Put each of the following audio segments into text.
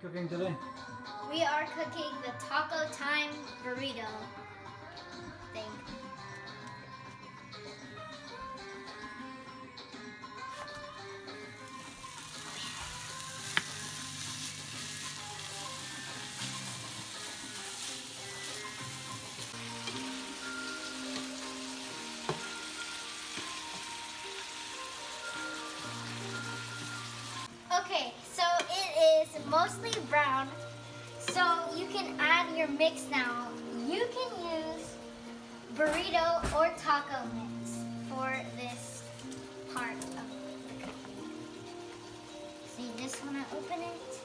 cooking today? We are cooking the taco time burrito thing. Okay, so it is mostly brown, so you can add your mix now. You can use burrito or taco mix for this part of the cooking. So you just want to open it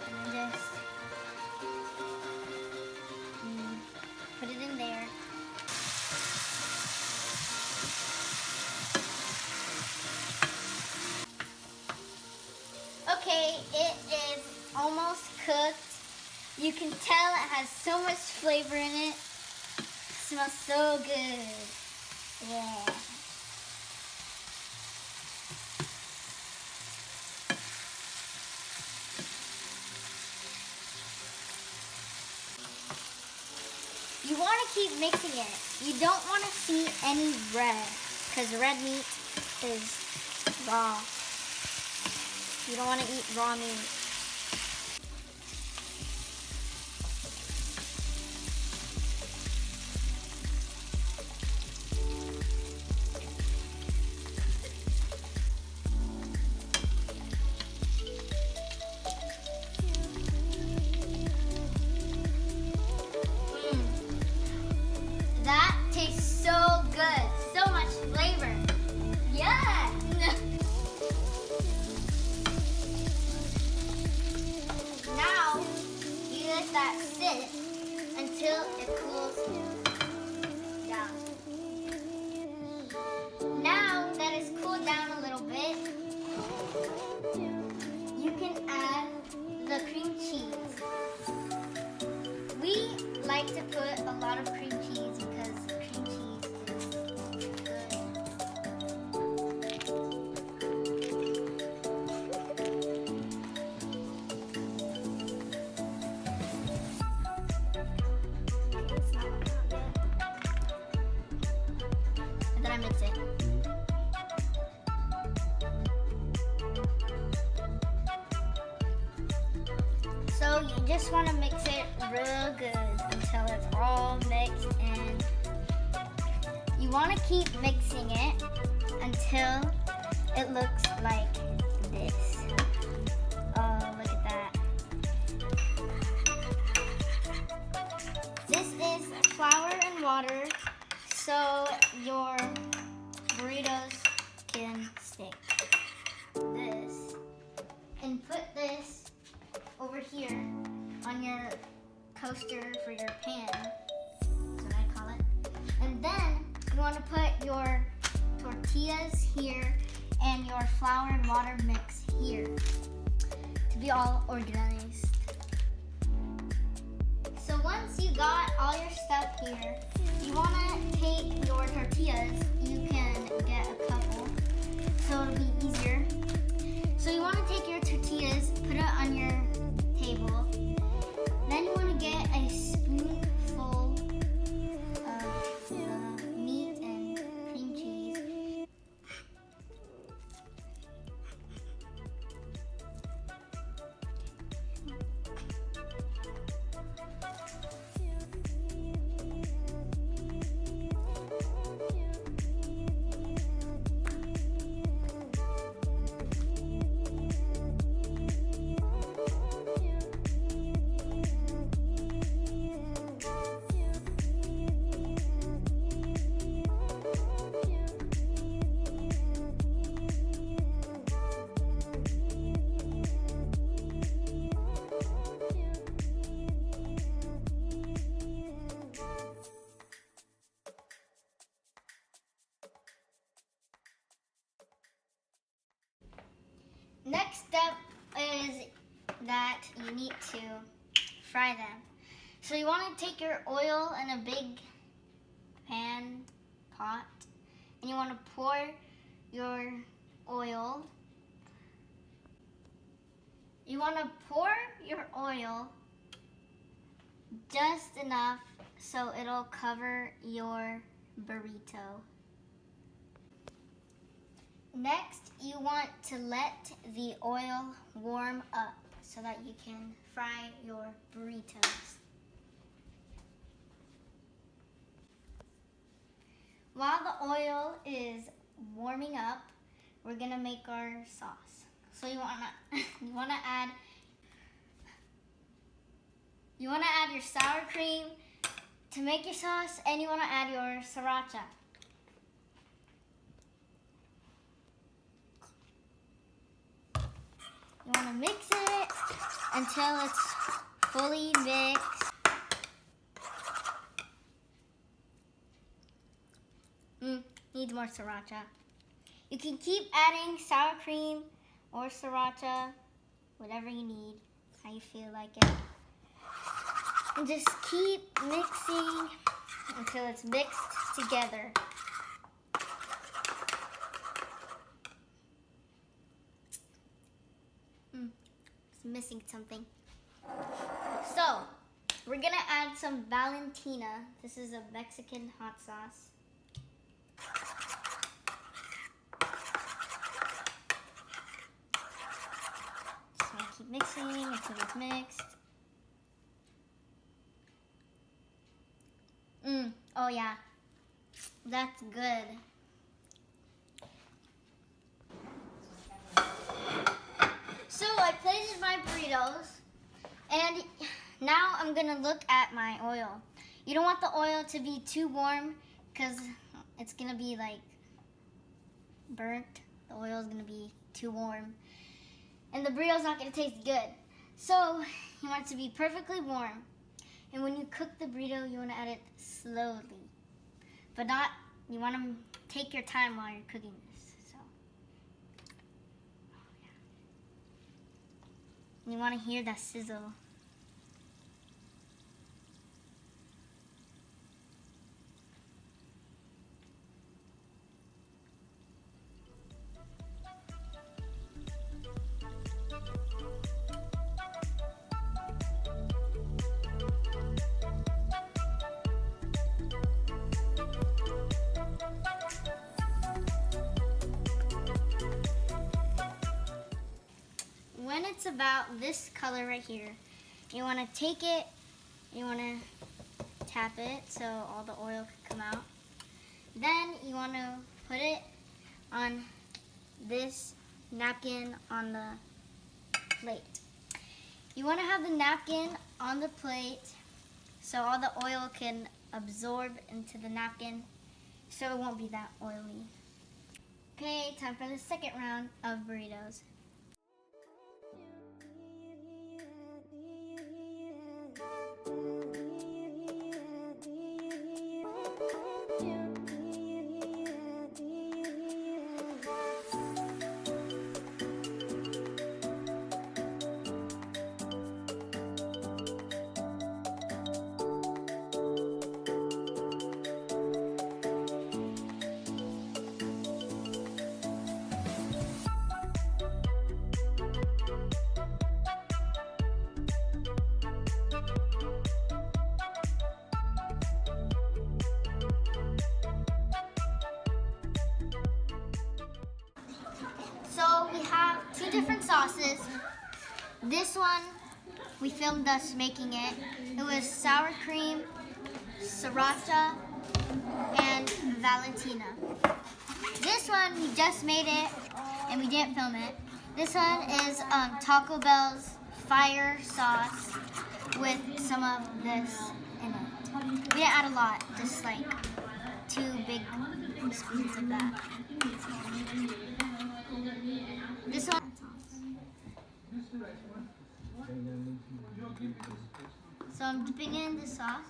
and just put it in there. Okay, it is almost cooked. You can tell it has so much flavor in it. It smells so good. Yeah. You want to keep mixing it. You don't want to see any red, because red meat is raw. You don't want to eat raw meat. That tastes so good. So much flavor. Yeah. Now, you let that sit until it cools down. Now that it's cooled down a little bit, you can add the cream cheese. We like to put a lot of cream cheese because cream cheese is good. It's not good. And then I mix it. So you just want to mix it real good until it's all mixed in. You want to keep mixing it until it looks like this. Oh, look at that. This is flour and water so your burritos can stick. This. And put this over here on your coaster for your pan. That's what I call it. And then you want to put your tortillas here and your flour and water mix here to be all organized. So once you got all your stuff here, you want to take your tortillas. You can get a couple so it'll be easier. So you want to take your tortillas, put it on your table. Then you want to get a spoonful of the meat and cream cheese. Next step is that you need to fry them. So you want to take your oil in a big pot, and you want to pour your oil You want to pour your oil just enough so it'll cover your burrito. Next, you want to let the oil warm up so that you can fry your burritos. While the oil is warming up, we're gonna make our sauce. So you wanna add your sour cream to make your sauce, and you wanna add your sriracha. You wanna mix it until it's fully mixed. Needs more sriracha. You can keep adding sour cream or sriracha, whatever you need, how you feel like it. And just keep mixing until it's mixed together. It's missing something. So, we're gonna add some Valentina. This is a Mexican hot sauce. Keep mixing until it's mixed. Oh yeah, that's good. So I plated my burritos, and now I'm gonna look at my oil. You don't want the oil to be too warm because it's gonna be like burnt. The oil is gonna be too warm. And the burrito's not going to taste good. So you want it to be perfectly warm. And when you cook the burrito, you want to add it slowly. But not, you want to take your time while you're cooking this. So, and you want to hear that sizzle. When it's about this color right here, you want to take it, you want to tap it so all the oil can come out. Then you want to put it on this napkin on the plate. You want to have the napkin on the plate so all the oil can absorb into the napkin so it won't be that oily. Okay, time for the second round of burritos. So we have two different sauces. This one, we filmed us making it. It was sour cream, sriracha, and Valentina. This one, we just made it, and we didn't film it. This one is Taco Bell's fire sauce with some of this in it. We didn't add a lot, just like 2 big spoons of that. This one. So I'm dipping it in the sauce.